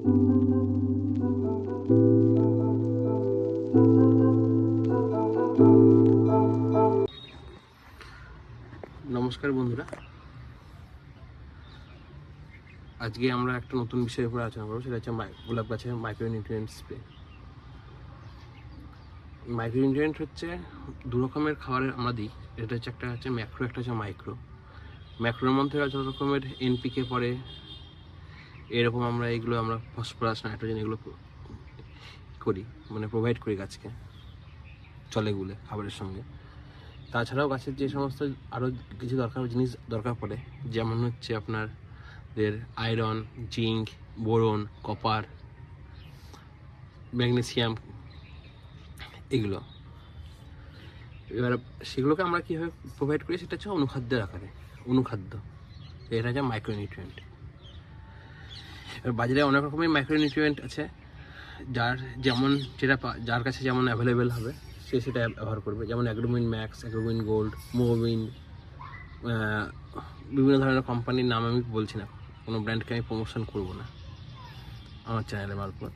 নমস্কার বন্ধুরা, আজকে আমরা একটা নতুন বিষয়ের উপর আলোচনা করবো। সেটা হচ্ছে গোলাপ গাছের মাইক্রোনিউট্রিয়েন্ট স্প্রে। মাইক্রোনিউট্রিয়েন্ট হচ্ছে দু রকমের খাবারের আমরা দিই। এটা হচ্ছে একটা হচ্ছে ম্যাক্রো, একটা হচ্ছে মাইক্রো। ম্যাক্রোর মধ্যে যত রকমের এনপিকে পড়ে, এরকম আমরা ফসফরাস, নাইট্রোজেন এগুলো করি, মানে প্রোভাইড করি গাছকে চলে গুলে খাবারের সঙ্গে। তাছাড়াও গাছের যে সমস্ত আরও কিছু জিনিস দরকার পড়ে, যেমন হচ্ছে আপনাদের iron, zinc, boron, copper, magnesium, এগুলো। এবার সেগুলোকে আমরা কীভাবে প্রোভাইড করি, সেটা হচ্ছে অনুখাদ্যের আকারে। অনুখাদ্য, এটা হচ্ছে মাইক্রোনিউট্রিয়েন্ট। এবার বাজারে অনেক রকমের মাইক্রোনিউট্রিয়েন্ট আছে, যার কাছে যেমন অ্যাভেলেবেল হবে সে সেটা ব্যবহার করবে। যেমন অ্যাগ্রোমিন ম্যাক্স, অ্যাগ্রোমিন গোল্ড, মোভিন, বিভিন্ন ধরনের কোম্পানির নাম আমি বলছি না, কোনো ব্র্যান্ডকে আমি প্রমোশন করব না আমার চ্যানেলের মারফত।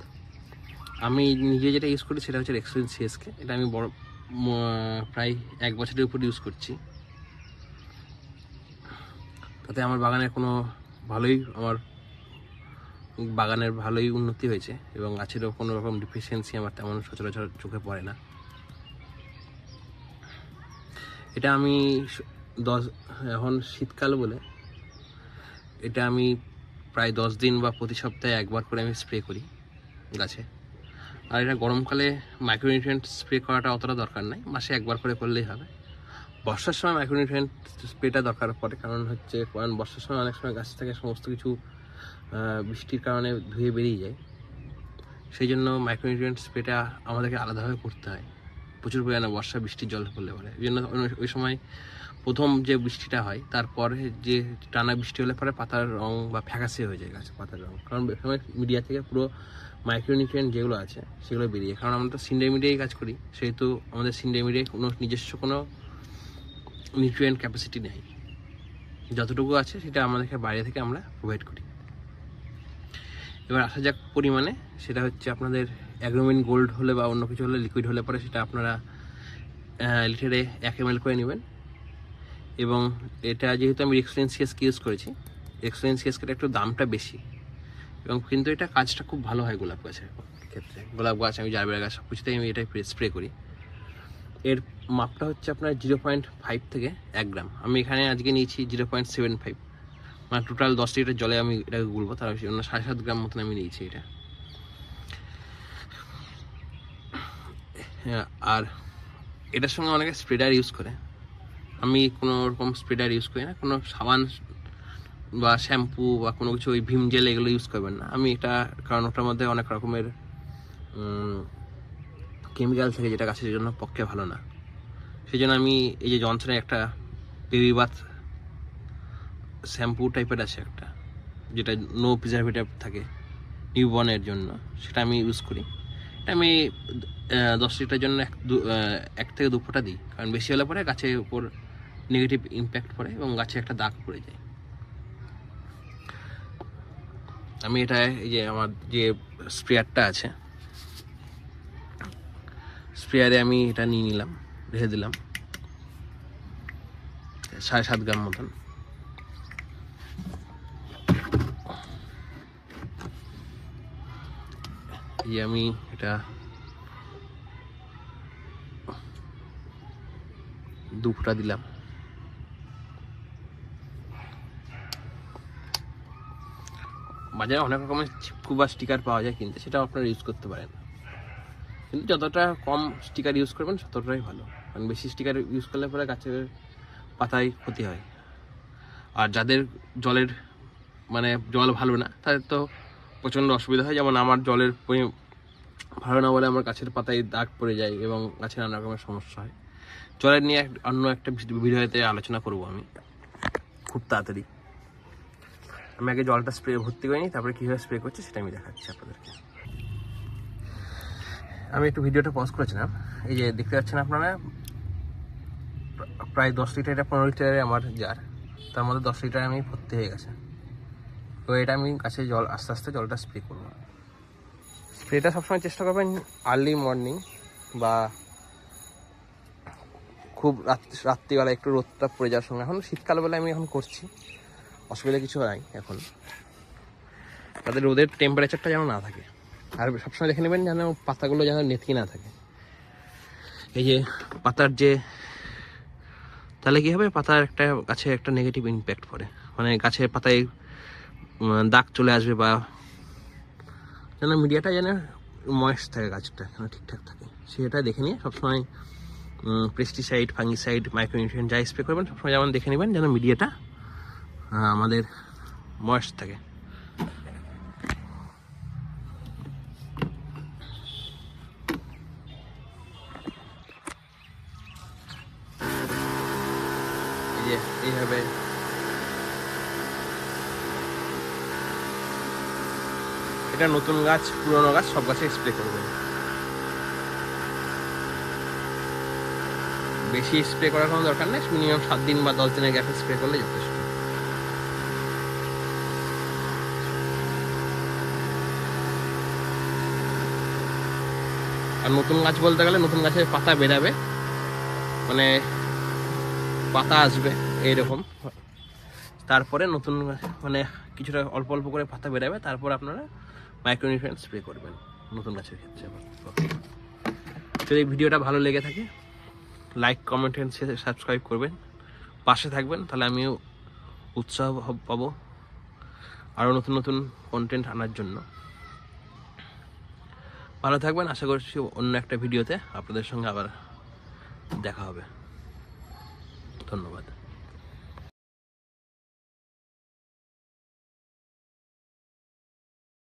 আমি নিজে যেটা ইউজ করি সেটা হচ্ছে এক্সেলেন্স সিএসকে। এটা আমি প্রায় 1 বছরের উপর ইউজ করছি। তাতে আমার বাগানের ভালোই উন্নতি হয়েছে, এবং গাছেরও কোনো রকম ডিফিসিয়েন্সি আমার তেমন সচরাচর চোখে পড়ে না। এটা আমি এখন শীতকাল বলে এটা আমি প্রায় 10 দিন বা প্রতি সপ্তাহে একবার করে আমি স্প্রে করি গাছে। আর এটা গরমকালে মাইক্রোনিউট্রিয়েন্ট স্প্রে করাটা অতটা দরকার নাই, মাসে একবার করে করলেই হবে। বর্ষার সময় মাইক্রোনিউট্রিয়েন্ট স্প্রেটা দরকার পড়ে, কারণ বর্ষার সময় অনেক সময় গাছ থেকে সমস্ত কিছু বৃষ্টির কারণে ধুয়ে বেরিয়ে যায়। সেই জন্য মাইক্রোনিউট্রিয়েন্ট স্প্রেটা আমাদেরকে আলাদাভাবে করতে হয় প্রচুর পরিমাণে বর্ষা বৃষ্টির জল পড়লে পরে। এই জন্য ওই সময় প্রথম যে বৃষ্টিটা হয়, তারপরে যে টানা বৃষ্টি হলে পরে পাতার রং বা ফ্যাকাশে হয়ে যায় গাছের পাতার রং, কারণ সময় মিডিয়া থেকে পুরো মাইক্রোনিউট্রিয়েন্ট যেগুলো আছে সেগুলো বেরিয়ে। কারণ আমরা তো সিন্ডাই মিডিয়ায় কাজ করি, সেহেতু আমাদের সিন্ডাই মিডিয়ায় নিজস্ব কোনো নিউট্রিয়েন্ট ক্যাপাসিটি নেই। যতটুকু আছে সেটা আমাদেরকে বাইরে থেকে আমরা প্রোভাইড করি। এবার আসা যাক পরিমাণে, সেটা হচ্ছে আপনাদের অ্যাগ্রোমিন গোল্ড হলে বা অন্য কিছু হলে, লিকুইড হলে পরে সেটা আপনারা লিটারে 1 ml করে নেবেন। এবং এটা যেহেতু আমি এক্সেলেন্স সিএসকে ইউজ করেছি, এক্সেলেন্স সিএসকেটা একটু দামটা বেশি, এবং কিন্তু এটা কাজটা খুব ভালো হয় গোলাপ গাছের ক্ষেত্রে। গোলাপ গাছ, আমি জারবেরা গাছ, সব কিছুতেই আমি এটাই স্প্রে করি। এর মাপটা হচ্ছে আপনার 0.5 থেকে 1 গ্রাম। আমি এখানে আজকে নিয়েছি 0.75, মানে টোটাল 10 লিটার জলে আমি এটাকে গুলবো, তার জন্য 7.5 গ্রাম মতন আমি নিয়েছি এটা। আর এটার সঙ্গে অনেকে স্প্রেডার ইউজ করে, আমি কোনো রকম স্প্রেডার ইউজ করি না। কোনো সাবান বা শ্যাম্পু বা কোনো কিছু, ওই ভিম জেল, এগুলো ইউজ করবেন না। আমি এটা, কারণ ওটার মধ্যে অনেক রকমের কেমিক্যাল থাকে, যেটা গাছের জন্য পক্ষে ভালো না। সেই জন্য আমি এই যে জনসনের একটা বেবি বাথ শ্যাম্পু টাইপের আছে একটা, যেটা নো প্রিজারভেটিভ থাকে নিউবর্নের জন্য, সেটা আমি ইউজ করি। এটা আমি 10 লিটার জন্য 1 থেকে 2 ফোঁটা দিই, কারণ বেশি হলে পরে গাছের উপর নেগেটিভ ইম্প্যাক্ট পড়ে এবং গাছে একটা দাগ পড়ে যায়। আমি এটা, এই যে আমার যে স্প্রেয়ারটা আছে, স্প্রেয়ারে আমি এটা নিয়ে নিলাম, রেখে দিলাম 7.5 গ্রাম মতন। এই আমি এটা 2 ফোঁটা দিলাম। বাজারে অনেক রকমের চিপকু বা স্টিকার পাওয়া যায় কিনতে, সেটাও আপনারা ইউজ করতে পারেন, কিন্তু যতটা কম স্টিকার ইউজ করবেন ততটাই ভালো। কারণ বেশি স্টিকার ইউজ করলে পরে গাছের পাতায় ক্ষতি হয়। আর যাদের জল ভালো না, তাদের তো প্রচণ্ড অসুবিধা হয়। যেমন আমার জলের ভালো না বলে আমার গাছের পাতায় দাগ পড়ে যায় এবং গাছের নানা রকমের সমস্যা হয়। জলের নিয়ে অন্য একটা ভিডিওতে আলোচনা করব আমি খুব তাড়াতাড়ি। আমি আগে জলটা ভর্তি করে নিই, তারপরে কীভাবে স্প্রে করছি সেটা আমি দেখাচ্ছি আপনাদেরকে। আমি একটু ভিডিওটা পজ করেছিলাম। এই যে দেখতে পাচ্ছেন আপনারা, প্রায় 10 লিটার, এটা 15 লিটারে আমার জার, তার মধ্যে 10 লিটার আমি ভর্তি হয়ে গেছে। তো এটা আমি গাছে আস্তে আস্তে জলটা স্প্রে করবো। স্প্রেটা সবসময় চেষ্টা করবেন আর্লি মর্নিং বা খুব রাত্রিবেলা একটু রোদটা পড়ে যাওয়ার সঙ্গে। এখন শীতকালবেলা আমি এখন করছি, অসুবিধা কিছু নাই এখন। তাদের রোদের টেম্পারেচারটা যেন না থাকে। আর সবসময় দেখে নেবেন যেন পাতাগুলো যেন নেতিয়ে না থাকে। এই যে পাতার যে, তাহলে কী হবে, পাতার একটা গাছে একটা নেগেটিভ ইম্প্যাক্ট পড়ে, মানে গাছের পাতায় দাগ চলে আসবে, বা যেন মিডিয়াটা যেন ময়েস্ট থাকে, গাছটা যেন ঠিকঠাক থাকে, সেটা দেখে নিয়ে সবসময় পেস্টিসাইড, ফাঙ্গিসাইড, মাইক্রোনিউট্রিয়েন্ট যা স্প্রে করবেন সবসময় যেমন দেখে নেবেন যেন মিডিয়াটা আমাদের ময়েস্ট থাকে। এই যে এইভাবে এটা নতুন গাছ পুরনো গাছ সব গাছে স্প্রে করবেন। বেশি স্প্রে করার কোনো দরকার নেই, মিনিমাম 7 দিন বা 10 দিনের গ্যাপে স্প্রে করলে যথেষ্ট। আর নতুন গাছ বলতে গেলে নতুন গাছের পাতা বেরাবে, মানে পাতা আসবে এইরকম, তারপরে নতুন মানে কিছুটা অল্প অল্প করে পাতা বেরাবে, তারপর আপনারা মাইক্রোনিউট্রিয়েন্ট স্প্রে করবেন নতুন গাছের ক্ষেত্রে। যদি ভিডিওটা ভালো লেগে থাকে লাইক, কমেন্ট এন্ড সাবস্ক্রাইব করবেন, পাশে থাকবেন, তাহলে আমিও উৎসাহ পাবো আরও নতুন নতুন কন্টেন্ট আনার জন্য। ভালো থাকবেন, আশা করছি অন্য একটা ভিডিওতে আপনাদের সঙ্গে আবার দেখা হবে। ধন্যবাদ।